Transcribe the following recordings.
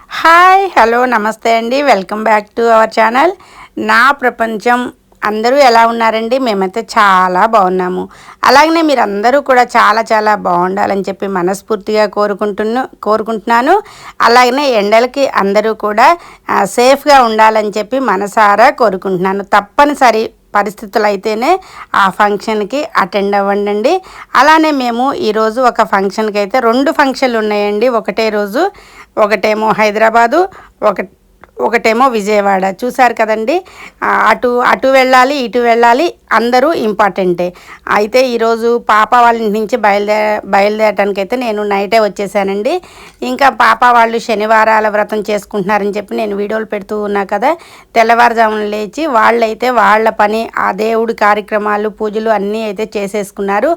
Hi hello నమస్తే అండి. Welcome back to our channel నా ప్రపంచం. అందరూ ఎలా ఉన్నారండి? మేమైతే చాలా బాగున్నాము. అలాగనే మీరందరూ కూడా చాలా చాలా బాగుండాలని చెప్పి మనస్ఫూర్తిగా కోరుకుంటున్నాను. అలాగనే ఎండలకి అందరూ కూడా సేఫ్గా ఉండాలని చెప్పి మనసారా కోరుకుంటున్నాను. తప్పనిసరి పరిస్థితులు అయితేనే ఆ ఫంక్షన్కి అటెండ్ అవ్వండి. అలానే మేము ఈరోజు ఒక ఫంక్షన్కి అయితే 2 ఫంక్షన్లు ఉన్నాయండి ఒకటే రోజు. ఒకటేమో హైదరాబాదు, ఒకటేమో విజయవాడ. చూశారు కదండి, అటు అటు వెళ్ళాలి ఇటు వెళ్ళాలి, అందరూ ఇంపార్టెంటే. అయితే ఈరోజు పాప వాళ్ళ ఇంటి నుంచి బయలుదేరటానికి అయితే నేను నైటే వచ్చేసానండి. ఇంకా పాప వాళ్ళు శనివారాల వ్రతం చేసుకుంటున్నారని చెప్పి నేను వీడియోలు పెడుతూ ఉన్నా కదా. తెల్లవారుజామున లేచి వాళ్ళైతే వాళ్ళ పని, ఆ దేవుడి కార్యక్రమాలు పూజలు అన్నీ అయితే చేసేసుకున్నారు.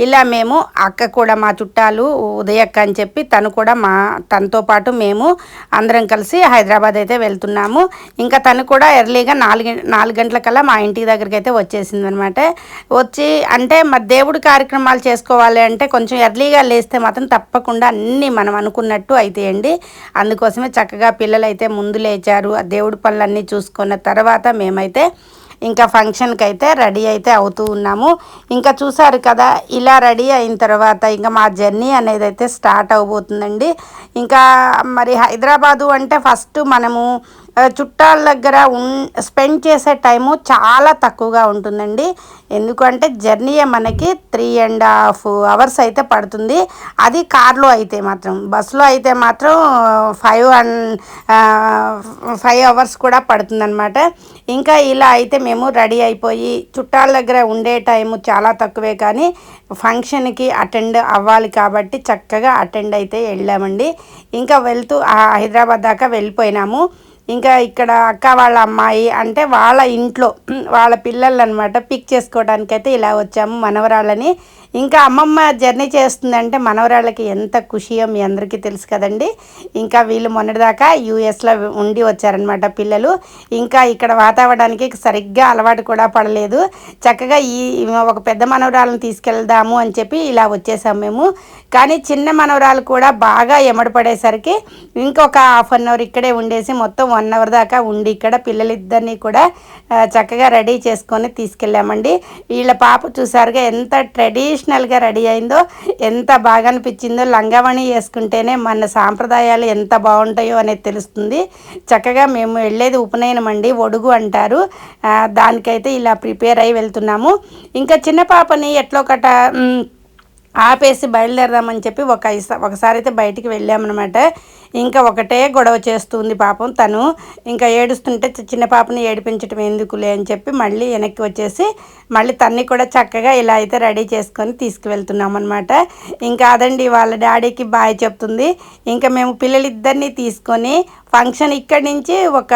ఇలా మేము అక్క కూడా మా చుట్టాలు ఉదయక్క అని చెప్పి తనతో పాటు మేము అందరం కలిసి హైదరాబాద్ అయితే వెళ్తున్నాము. ఇంకా తను కూడా ఎర్లీగా 4 గంటలకల్లా మా ఇంటి దగ్గరికి అయితే వచ్చేసింది అనమాట. వచ్చి అంటే మరి దేవుడి కార్యక్రమాలు చేసుకోవాలి అంటే కొంచెం ఎర్లీగా లేస్తే మాత్రం తప్పకుండా అన్నీ మనం అనుకున్నట్టు అయితాయండి. అందుకోసమే చక్కగా పిల్లలు అయితే ముందు లేచారు. ఆ దేవుడి పనులన్నీ చూసుకున్న తర్వాత మేమైతే ఇంకా ఫంక్షన్కి అయితే రెడీ అయితే అవుతూ ఉన్నాము. ఇంకా చూసారు కదా, ఇలా రెడీ అయిన తర్వాత ఇంకా మా జర్నీ అనేది అయితే స్టార్ట్ అవబోతుందండి. ఇంకా మరి హైదరాబాదు అంటే ఫస్ట్ మనము చుట్టాల దగ్గర స్పెండ్ చేసే టైము చాలా తక్కువగా ఉంటుందండి. ఎందుకంటే జర్నీ మనకి 3.5 అవర్స్ అయితే పడుతుంది. అది కార్లో అయితే మాత్రం. బస్సులో అయితే మాత్రం 5 అవర్స్ కూడా పడుతుందన్నమాట. ఇంకా ఇలా అయితే మేము రెడీ అయిపోయి చుట్టాల దగ్గర ఉండే టైము చాలా తక్కువే, కానీ ఫంక్షన్కి అటెండ్ అవ్వాలి కాబట్టి చక్కగా అటెండ్ అయితే వెళ్ళామండి. ఇంకా వెళ్తూ హైదరాబాద్ దాకా వెళ్ళిపోయినాము. ఇంకా ఇక్కడ అక్క వాళ్ళ అమ్మాయి అంటే వాళ్ళ ఇంట్లో వాళ్ళ పిల్లలు అనమాట పిక్ చేసుకోవడానికైతే ఇలా వచ్చాము, మనవరాళ్ళని. ఇంకా అమ్మమ్మ జర్నీ చేస్తుందంటే మనవరాళ్ళకి ఎంత ఖుషియో మీ అందరికీ తెలుసు కదండి. ఇంకా వీళ్ళు మొన్నటిదాకా యూఎస్లో ఉండి వచ్చారనమాట పిల్లలు. ఇంకా ఇక్కడ వాతావరణానికి సరిగ్గా అలవాటు కూడా పడలేదు. చక్కగా ఒక పెద్ద మనవరాలను తీసుకెళ్దాము అని చెప్పి ఇలా వచ్చేసాము మేము. కానీ చిన్న మనవరాలు కూడా బాగా ఎమడపడేసరికి ఇంకొక హాఫ్ అన్ అవర్ ఇక్కడే ఉండేసి మొత్తం 1 అవర్ దాకా ఉండి ఇక్కడ పిల్లలిద్దరినీ కూడా చక్కగా రెడీ చేసుకొని తీసుకెళ్ళామండి. వీళ్ళ పాప చూసారుగా ఎంత ట్రెడిషనల్గా రెడీ అయిందో, ఎంత బాగా అనిపించిందో. లంగావణి వేసుకుంటేనే మన సాంప్రదాయాలు ఎంత బాగుంటాయో అనేది తెలుస్తుంది. చక్కగా మేము వెళ్ళేది ఉపనయనం అండి, ఒడుగు అంటారు. దానికైతే ఇలా ప్రిపేర్ అయి వెళ్తున్నాము. ఇంకా చిన్న పాపని ఎట్లో ఒకట ఆపేసి బయలుదేరదామని చెప్పి ఒకసారి అయితే బయటికి వెళ్ళామన్నమాట. ఇంకా ఒకటే గొడవ చేస్తుంది పాపం తను. ఇంకా ఏడుస్తుంటే చిన్న పాపని ఏడిపించడం ఎందుకులే అని చెప్పి మళ్ళీ వెనక్కి వచ్చేసి మళ్ళీ తన్ని కూడా చక్కగా ఇలా అయితే రెడీ చేసుకొని తీసుకువెళ్తున్నాం అనమాట. ఇంకా అదండి వాళ్ళ డాడీకి బాయ్ చెప్తుంది. ఇంకా మేము పిల్లలిద్దరినీ తీసుకొని ఫంక్షన్ ఇక్కడి నుంచి ఒక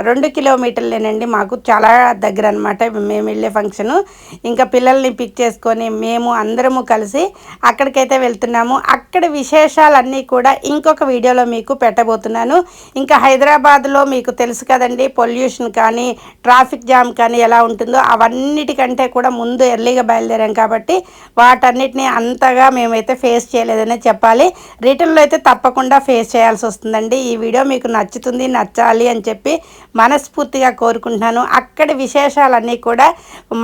2 కిలోమీటర్లేనండి, మాకు చాలా దగ్గర అనమాట మేము వెళ్ళే ఫంక్షను. ఇంకా పిల్లల్ని పిక్ చేసుకొని మేము అందరము కలిసి అక్కడికైతే వెళ్తున్నాము. అక్కడ విశేషాలన్నీ కూడా ఇంకొక వీడియోలో మీకు పెట్టబోతున్నాను. ఇంకా హైదరాబాద్లో మీకు తెలుసు కదండి, పొల్యూషన్ కానీ ట్రాఫిక్ జామ్ కానీ ఎలా ఉంటుందో అవన్నిటికంటే కూడా ముందు ఎర్లీగా బయలుదేరాం కాబట్టి వాటన్నిటిని అంతగా మేమైతే ఫేస్ చేయలేదనే చెప్పాలి. రిటర్న్లో అయితే తప్పకుండా ఫేస్ చేయాల్సి వస్తుందండి. ఈ వీడియో మీకు నచ్చుతుంది, నచ్చాలి అని చెప్పి మనస్ఫూర్తిగా కోరుకుంటున్నాను. అక్కడి విశేషాలన్నీ కూడా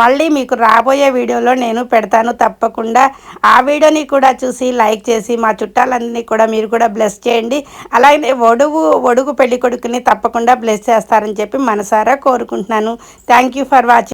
మళ్ళీ మీకు రాబోయే వీడియోలో నేను పెడతాను తప్పకుండా. ఆ వీడియోని కూడా చూసి లైక్ చేసి మా చుట్టాలన్నీ కూడా మీరు కూడా బ్లెస్ చేయండి. అలాగే ఒడుగు పెళ్లి కొడుకుని తప్పకుండా బ్లెస్ చేస్తారని చెప్పి మనసారా కోరుకుంటున్నాను. Thank you for watching.